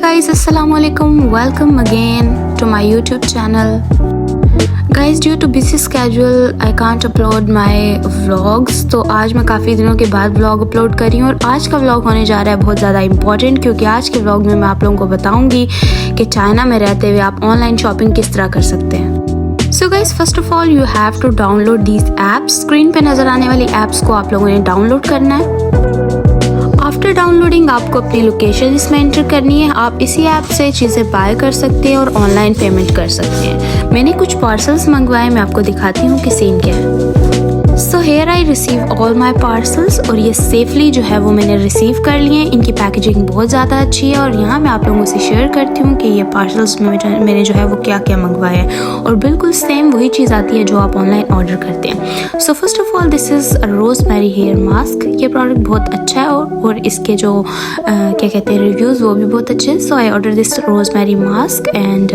guys, Assalamualaikum. Welcome again to my YouTube channel. Guys, due to busy schedule, I can't upload my vlogs. तो आज मैं काफ़ी दिनों के बाद व्लॉग अपलोड कर रही हूँ और आज का व्लॉग होने जा रहा है बहुत ज़्यादा इम्पॉर्टेंट, क्योंकि आज के व्लॉग में मैं आप लोगों को बताऊँगी कि चाइना में रहते हुए आप ऑनलाइन शॉपिंग किस तरह कर सकते हैं। So guys, first of all you have to download these apps. Screen पे नज़र आने वाली ऐप्स को आप लोगों ने डाउनलोड करना है। आफ्टर डाउनलोडिंग आपको अपनी लोकेशन इसमें एंटर करनी है। आप इसी ऐप से चीज़ें बाय कर सकते हैं और ऑनलाइन पेमेंट कर सकते हैं। मैंने कुछ पार्सल्स मंगवाए, मैं आपको दिखाती हूँ कि सीन क्या है। So here I receive all my parcels और ये सेफली जो है वो मैंने रिसीव कर लिए हैं। इनकी पैकेजिंग बहुत ज़्यादा अच्छी है और यहाँ मैं आप लोगों से शेयर करती हूँ कि ये पार्सल्स में मैंने जो है वो क्या क्या मंगवाया है और बिल्कुल सेम वही चीज़ आती है जो आप ऑनलाइन ऑर्डर करते हैं। So first of all this is rosemary hair mask. ये प्रोडक्ट बहुत अच्छा है और इसके जो क्या कहते हैं रिव्यूज़ वो भी बहुत अच्छे हैं। So I order this rosemary mask and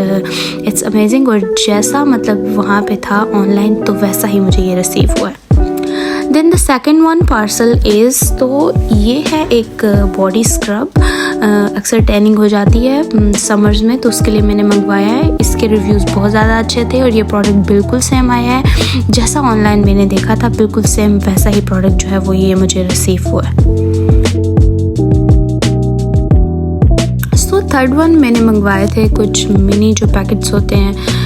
it's amazing. और जैसा मतलब वहाँ पे था ऑनलाइन तो वैसा ही मुझे ये रिसीव हुआ है। Then the second one parcel is, तो ये है एक बॉडी स्क्रब। अक्सर टैनिंग हो जाती है समर्स में, तो उसके लिए मैंने मंगवाया है। इसके रिव्यूज़ बहुत ज़्यादा अच्छे थे और ये प्रोडक्ट बिल्कुल सेम आया है जैसा ऑनलाइन मैंने देखा था, बिल्कुल सेम वैसा ही प्रोडक्ट जो है वो ये मुझे रिसीव हुआ है। सो थर्ड वन मैंने मंगवाए थे कुछ मिनी जो पैकेट्स होते हैं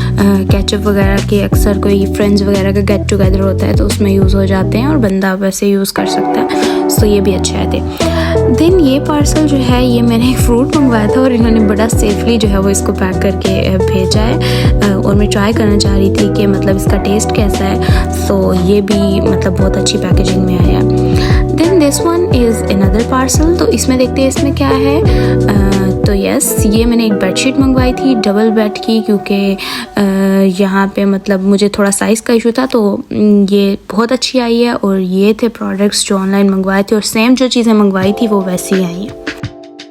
केचप वगैरह के। अक्सर कोई फ्रेंड्स वगैरह का गेट टुगेदर होता है तो उसमें यूज़ हो जाते हैं और बंदा वैसे यूज़ कर सकता है। सो ये भी अच्छे आए थे। देन ये पार्सल जो है ये मैंने एक फ्रूट मंगवाया था और इन्होंने बड़ा सेफली जो है वो इसको पैक करके भेजा है और मैं ट्राई करना चाह रही थी कि मतलब इसका टेस्ट कैसा है। सो ये भी मतलब बहुत अच्छी पैकेजिंग में आया। Then this one is another parcel. तो इसमें देखते हैं इसमें क्या है। तो यस, ये मैंने एक बेडशीट मंगवाई थी डबल बेड की, क्योंकि यहाँ पे मतलब मुझे थोड़ा साइज़ का इशू था, तो ये बहुत अच्छी आई है। और ये थे प्रोडक्ट्स जो ऑनलाइन मंगवाए थे और सेम जो चीज़ें मंगवाई थी वो वैसी ही आई हैं।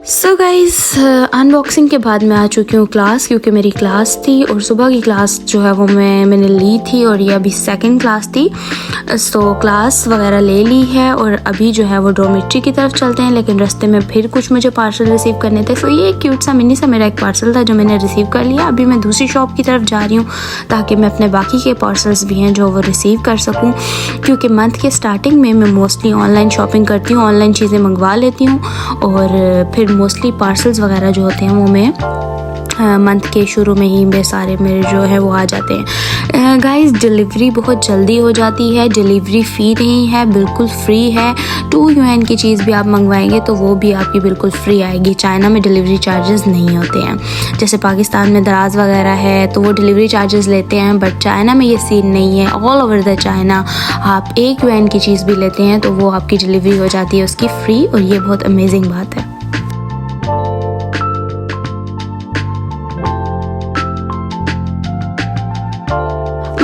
सो गाइज़, अनबॉक्सिंग के बाद मैं आ चुकी हूँ क्लास, क्योंकि मेरी क्लास थी और सुबह की क्लास जो है वो मैंने ली थी और ये अभी सेकंड क्लास थी। सो क्लास वगैरह ले ली है और अभी जो है वो डॉर्मेट्री की तरफ चलते हैं, लेकिन रास्ते में फिर कुछ मुझे पार्सल रिसीव करने थे। सो ये एक क्यूट सा मिनी सा मेरा एक पार्सल था जो मैंने रिसीव कर लिया। अभी मैं दूसरी शॉप की तरफ जा रही हूँ ताकि मैं अपने बाकी के पार्सल्स भी हैं जो वो रिसीव कर सकूँ, क्योंकि मंथ के स्टार्टिंग में मैं मोस्टली ऑनलाइन शॉपिंग करती हूँ, ऑनलाइन चीज़ें मंगवा लेती हूँ और फिर मोस्टली पार्सल्स वगैरह जो होते हैं वो मैं मंथ के शुरू में ही मेरे जो है वो आ जाते हैं। गाइस, डिलीवरी बहुत जल्दी हो जाती है, डिलीवरी फ़ी नहीं है, बिल्कुल फ्री है। 2 yuan की चीज़ भी आप मंगवाएंगे तो वो भी आपकी बिल्कुल फ्री आएगी। चाइना में डिलीवरी चार्जेस नहीं होते हैं, जैसे पाकिस्तान में दराज वगैरह है तो वो डिलीवरी चार्जेस लेते हैं, बट चाइना में ये सीन नहीं है। ऑल ओवर द चाइना आप 1 yuan की चीज़ भी लेते हैं तो वो आपकी डिलीवरी हो जाती है उसकी फ्री, और ये बहुत अमेजिंग बात है।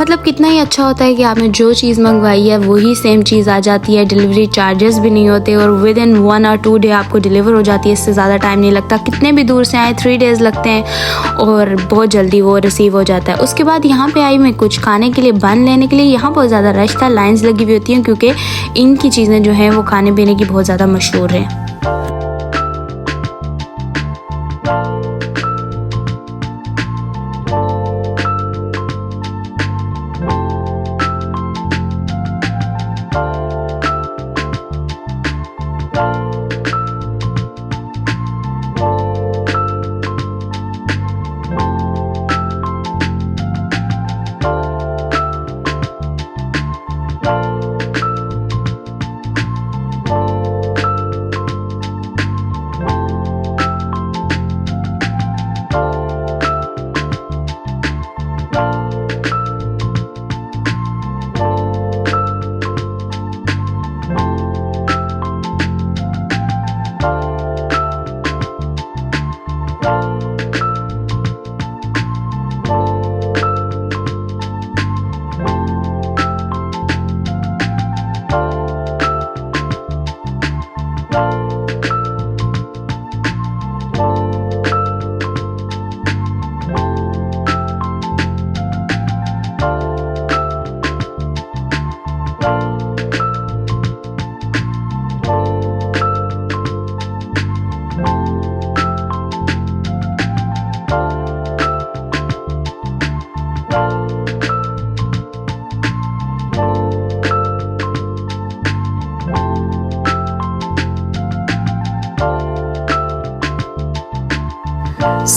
मतलब कितना ही अच्छा होता है कि आपने जो चीज़ मंगवाई है वही सेम चीज़ आ जाती है, डिलीवरी चार्जेस भी नहीं होते और विद इन 1 or 2 डे आपको डिलीवर हो जाती है। इससे ज़्यादा टाइम नहीं लगता। कितने भी दूर से आए 3 days लगते हैं और बहुत जल्दी वो रिसीव हो जाता है। उसके बाद यहाँ पे आई मैं कुछ खाने के लिए बन लेने के लिए। यहाँ बहुत ज़्यादा रश था, लाइन्स लगी हुई होती हैं क्योंकि इनकी चीज़ें जो हैं वो खाने पीने की बहुत ज़्यादा मशहूर हैं।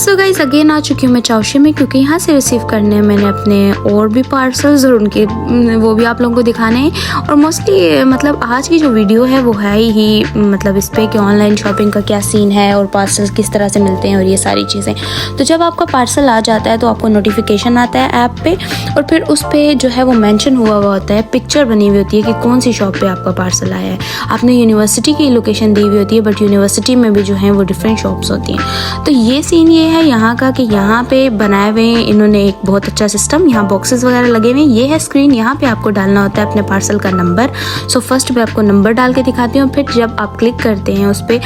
सो गाइस अगेन आ चुकी हूँ मैं चाओशी में, क्योंकि यहाँ से रिसीव करने हैं मैंने अपने और भी पार्सल्स और उनके वो भी आप लोगों को दिखाने हैं। और मोस्टली मतलब आज की जो वीडियो है वो है ही मतलब इस पे कि ऑनलाइन शॉपिंग का क्या सीन है और पार्सल्स किस तरह से मिलते हैं और ये सारी चीज़ें। तो जब आपका पार्सल आ जाता है तो आपको नोटिफिकेशन आता है ऐप पे, और फिर उस पर जो है वो मेंशन हुआ होता है, पिक्चर बनी हुई होती है कि कौन सी शॉप पे आपका पार्सल आया है। आपने यूनिवर्सिटी की लोकेशन दी हुई होती है, बट यूनिवर्सिटी में भी जो है वो डिफरेंट शॉप्स होती हैं। तो ये सीन ये है यहाँ का कि यहाँ पे बनाए हुए हैं इन्होंने एक बहुत अच्छा सिस्टम, यहाँ बॉक्सेस वगैरह लगे हुए हैं। ये है स्क्रीन, यहाँ पे आपको डालना होता है अपने पार्सल का नंबर। सो फर्स्ट पे आपको नंबर डाल के दिखाती हूँ, फिर जब आप क्लिक करते हैं उस पर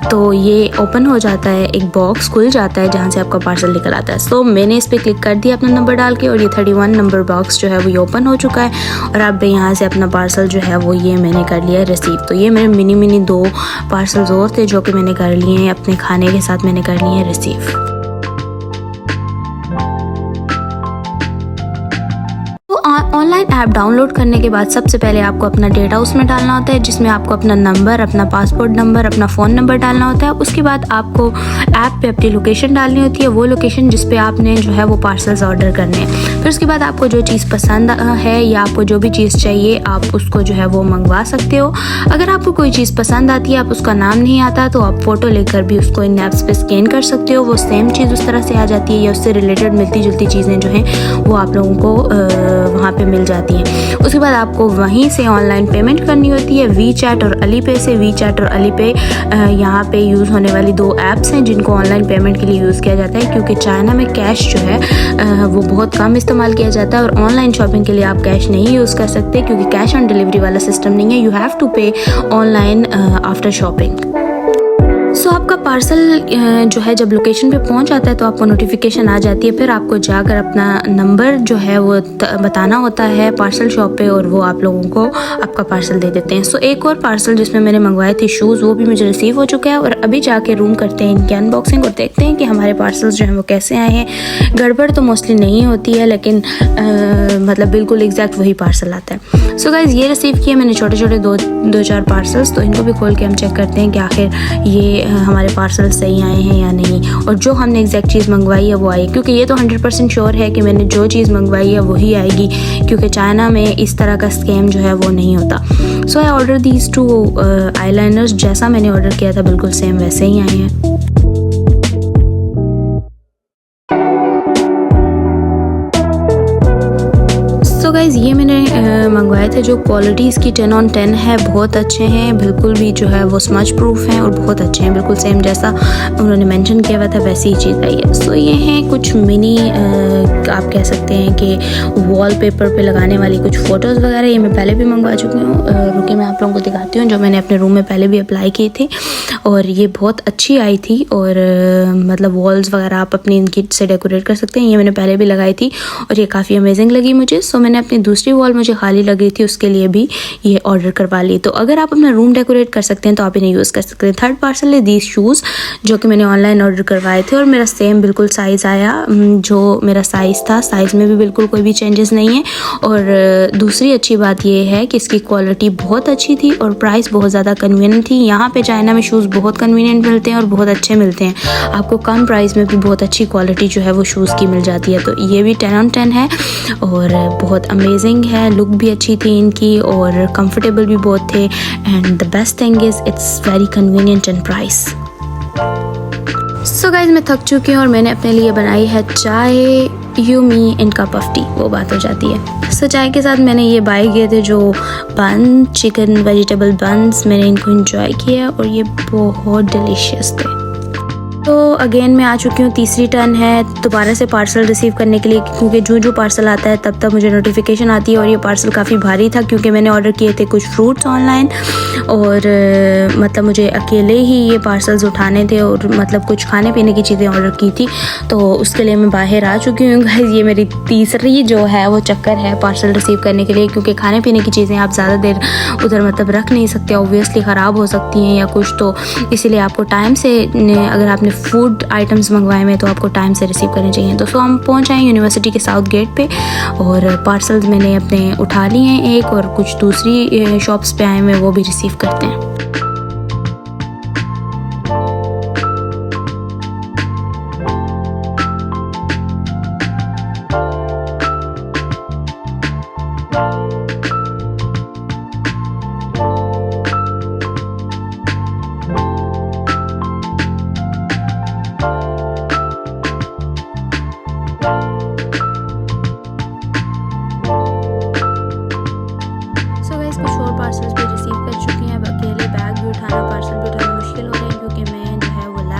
तो ये ओपन हो जाता है, एक बॉक्स खुल जाता है जहाँ से आपका पार्सल निकल आता है। सो मैंने इस पर क्लिक कर दिया अपना नंबर डाल के, और ये 31 नंबर बॉक्स जो है वो ओपन हो चुका है। और अब यहाँ से अपना पार्सल जो है वो ये मैंने कर लिया रिसीव। तो ये मेरे मिनी 2 पार्सल्स और थे जो कि मैंने कर लिए हैं, अपने खाने के साथ मैंने कर लिए हैं रिसीव। ऑनलाइन ऐप डाउनलोड करने के बाद सबसे पहले आपको अपना डेटा उसमें डालना होता है, जिसमें आपको अपना नंबर, अपना पासपोर्ट नंबर, अपना फ़ोन नंबर डालना होता है। उसके बाद आपको ऐप पे अपनी लोकेशन डालनी होती है, वो लोकेशन जिस पे आपने जो है वो पार्सल्स ऑर्डर करने हैं। फिर उसके बाद आपको जो चीज़ पसंद है या आपको जो भी चीज़ चाहिए आप उसको जो है वो मंगवा सकते हो। अगर आपको कोई चीज़ पसंद आती है, आप उसका नाम नहीं आता, तो आप फ़ोटो लेकर भी उसको इन ऐप्स पे स्कैन कर सकते हो, वो सेम चीज़ उस तरह से आ जाती है, या उससे रिलेटेड मिलती जुलती चीज़ें जो हैं वो आप लोगों को वहाँ पे मिल जाती हैं। उसके बाद आपको वहीं से ऑनलाइन पेमेंट करनी होती है, वीचैट और अलीपे से। वीचैट और अलीपे यहाँ पे यूज़ होने वाली 2 ऐप्स हैं जिनको ऑनलाइन पेमेंट के लिए यूज़ किया जाता है, क्योंकि चाइना में कैश जो है वो बहुत कम इस्तेमाल किया जाता है, और ऑनलाइन शॉपिंग के लिए आप कैश नहीं यूज़ कर सकते क्योंकि कैश ऑन डिलीवरी वाला सिस्टम नहीं है। यू हैव टू पे ऑनलाइन आफ्टर शॉपिंग। सो आपका पार्सल जो है जब लोकेशन पे पहुंच जाता है तो आपको नोटिफिकेशन आ जाती है, फिर आपको जाकर अपना नंबर जो है वो बताना होता है पार्सल शॉप पे, और वो आप लोगों को आपका पार्सल दे देते हैं। सो एक और पार्सल जिसमें मैंने मंगवाए थे शूज़, वो भी मुझे रिसीव हो चुका है। और अभी जाके रूम करते हैं इनकी अनबॉक्सिंग और देखते हैं कि हमारे पार्सल्स जो हैं वो कैसे आए हैं। गड़बड़ तो मोस्टली नहीं होती है, लेकिन मतलब बिल्कुल एग्जैक्ट वही पार्सल आता है। सो गाइज़ ये रिसीव किए मैंने छोटे छोटे 2-4 पार्सल्स, तो इनको भी खोल के हम चेक करते हैं कि आखिर ये हमारे पार्सल सही आए हैं या नहीं, और जो हमने एग्जैक्ट चीज़ मंगवाई है वो आई। क्योंकि ये तो 100% श्योर है कि मैंने जो चीज़ मंगवाई है वही आएगी, क्योंकि चाइना में इस तरह का स्कैम जो है वो नहीं होता। सो आई ऑर्डर दीज 2 आईलाइनर्स, जैसा मैंने ऑर्डर किया था बिल्कुल सेम वैसे ही आए हैं। तो गाइज़ ये मैंने मंगवाए थे, जो क्वालिटी इसकी 10 on 10 है, बहुत अच्छे हैं, बिल्कुल भी जो है वो स्मच प्रूफ हैं और बहुत अच्छे हैं, बिल्कुल सेम जैसा उन्होंने मेंशन किया हुआ था वैसी ही चीज़ आई है। सो ये हैं कुछ मिनी आप कह सकते हैं कि वॉलपेपर पे लगाने वाली कुछ फ़ोटोज़ वगैरह, ये मैं पहले भी मंगवा चुकी हूँ। रुकिए मैं आप लोगों को दिखाती हूँ, जो मैंने अपने रूम में पहले भी अप्लाई की थी और ये बहुत अच्छी आई थी। और मतलब वॉल्स वगैरह आप अपनी इनकी से डेकोरेट कर सकते हैं, ये मैंने पहले भी लगाई थी और ये काफ़ी अमेजिंग लगी मुझे। सो मैंने अपनी दूसरी वॉल मुझे खाली लग रही थी, उसके लिए भी ये ऑर्डर करवा ली। तो अगर आप अपना रूम डेकोरेट कर सकते हैं तो आप इन्हें यूज़ कर सकते हैं। थर्ड पार्सल है दीज शूज़, जो कि मैंने ऑनलाइन ऑर्डर करवाए थे और मेरा सेम बिल्कुल साइज़ आया जो मेरा साइज़ था। साइज़ में भी बिल्कुल कोई भी चेंजेस नहीं है। और दूसरी अच्छी बात ये है कि इसकी क्वालिटी बहुत अच्छी थी और प्राइस बहुत ज़्यादा कन्वीनियंट थी। यहाँ पे चाइना में शूज़ बहुत कन्वीनियंट मिलते हैं और बहुत अच्छे मिलते हैं, आपको कम प्राइस में भी बहुत अच्छी क्वालिटी जो है वो शूज़ की मिल जाती है। तो ये भी 10 on 10 है और बहुत अमेजिंग है, लुक भी अच्छी थी इनकी और कंफर्टेबल भी बहुत थे। And the best thing is it's very convenient in price. So guys मैं थक चुकी हूँ और मैंने अपने लिए बनाई है चाय, you me and cup of T, वो बात हो जाती है। सो चाय के साथ मैंने ये बाय किए थे जो बन, चिकन वेजिटेबल बन्स, मैंने इनको एंजॉय किया और ये बहुत डिलीशियस थे। तो अगेन मैं आ चुकी हूँ, तीसरी टर्न है दोबारा से पार्सल रिसीव करने के लिए, क्योंकि जो पार्सल आता है तब तब मुझे नोटिफिकेशन आती है। और ये पार्सल काफ़ी भारी था क्योंकि मैंने ऑर्डर किए थे कुछ फ्रूट्स ऑनलाइन और मतलब मुझे अकेले ही ये पार्सल्स उठाने थे और मतलब कुछ खाने पीने की चीज़ें ऑर्डर की थी, तो उसके लिए मैं बाहर आ चुकी हूँ गाइस। ये मेरी तीसरी जो है वो चक्कर है पार्सल रिसीव करने के लिए, क्योंकि खाने पीने की चीज़ें आप ज़्यादा देर उधर मतलब रख नहीं सकते, ऑब्वियसली ख़राब हो सकती हैं या कुछ, तो इसीलिए आपको टाइम से, अगर आपने फूड आइटम्स मंगवाए में तो आपको टाइम से रिसीव करने चाहिए। तो हम पहुंच आए यूनिवर्सिटी के साउथ गेट पे और पार्सल्स मैंने अपने उठा लिए हैं एक, और कुछ दूसरी शॉप्स पे आए हैं वो भी रिसीव करते हैं।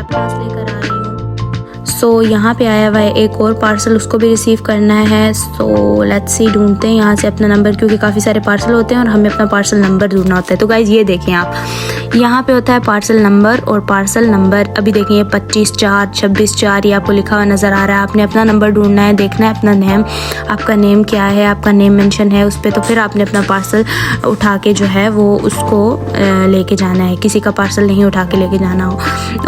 लैब क्लास लेकर आ रही हूँ। सो यहाँ पे आया हुआ है एक और पार्सल, उसको भी रिसीव करना है। सो लेट्स सी, ढूंढते हैं यहाँ से अपना नंबर, क्योंकि काफ़ी सारे पार्सल होते हैं और हमें अपना पार्सल नंबर ढूंढना होता है। तो गाइज़ ये देखें आप, यहाँ पे होता है पार्सल नंबर, और पार्सल नंबर अभी देखें ये 25/4 26/4 ये आपको लिखा हुआ नज़र आ रहा है। आपने अपना नंबर ढूंढना है, देखना है अपना नेम, आपका नेम क्या है, आपका नेम मेंशन है उस पर, तो फिर आपने अपना पार्सल उठा के जो है वो उसको लेके जाना है। किसी का पार्सल नहीं उठा के लेके जाना हो,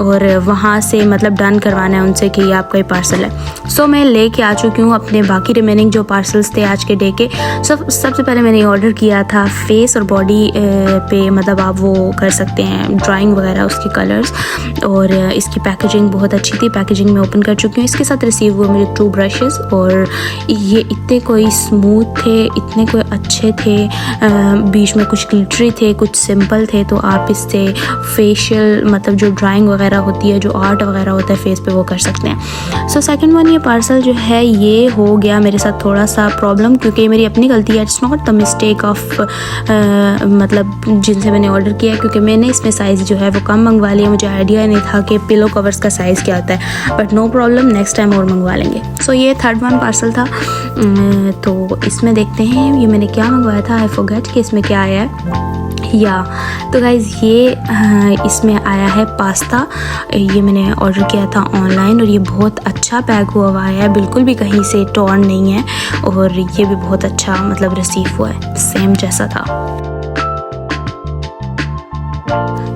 और वहाँ से मतलब डन करवाना है उनसे कि ये आपका ही पार्सल है। सो मैं लेके आ चुकी हूँ अपने बाकी रिमेनिंग जो पार्सल्स थे आज के डे के। सबसे पहले मैंने ऑर्डर किया था फेस और बॉडी पे, मतलब आप वो कर सकते हैं ड्राइंग वगैरह उसकी कलर्स, और इसकी पैकेजिंग बहुत अच्छी थी। पैकेजिंग में ओपन कर चुकी हूँ। इसके साथ रिसीव हुए मुझे 2 ब्रशेस, और ये इतने कोई स्मूथ थे, इतने कोई अच्छे थे, बीच में कुछ ग्लिटरी थे, कुछ सिंपल थे। तो आप इससे फेशियल मतलब जो ड्राइंग वगैरह होती है, जो आर्ट वगैरह होता है फेस पे, वो कर सकते हैं। सो सेकंड वन, ये पार्सल जो है ये हो गया मेरे साथ थोड़ा सा प्रॉब्लम, क्योंकि ये मेरी अपनी गलती है। It's not the mistake of मतलब जिनसे मैंने ऑर्डर किया है, क्योंकि मैंने इसमें साइज़ जो है वो कम मंगवा लिया। मुझे आइडिया नहीं था कि पिलो कवर्स का साइज़ क्या होता है, but no problem, next time और मंगवा लेंगे। सो ये थर्ड वन पार्सल था। तो इसमें देखते हैं ये मैंने क्या मंगवाया था, आई फॉरगेट कि इसमें क्या आया है। तो गाइज़ ये इसमें आया है पास्ता। ये मैंने ऑर्डर किया था ऑनलाइन, और ये बहुत अच्छा पैक हुआ है, बिल्कुल भी कहीं से टॉर्न नहीं है, और ये भी बहुत अच्छा मतलब रिसीव हुआ है, सेम जैसा था।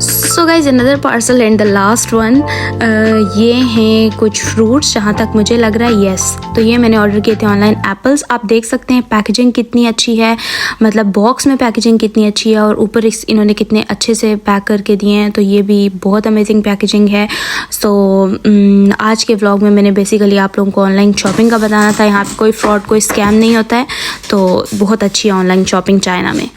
So guys another parcel and the last one, ये हैं कुछ फ्रूट्स जहाँ तक मुझे लग रहा है, यस। तो ये मैंने ऑर्डर किए थे ऑनलाइन एप्पल्स। आप देख सकते हैं पैकेजिंग कितनी अच्छी है, मतलब बॉक्स में पैकेजिंग कितनी अच्छी है, और ऊपर इन्होंने कितने अच्छे से पैक करके दिए हैं। तो ये भी बहुत अमेजिंग पैकेजिंग है। सो आज के व्लॉग में मैंने बेसिकली आप लोगों को ऑनलाइन शॉपिंग का बताना था। यहाँ पे कोई फ्रॉड, कोई स्कैम नहीं होता है, तो बहुत अच्छी है ऑनलाइन शॉपिंग चाइना में।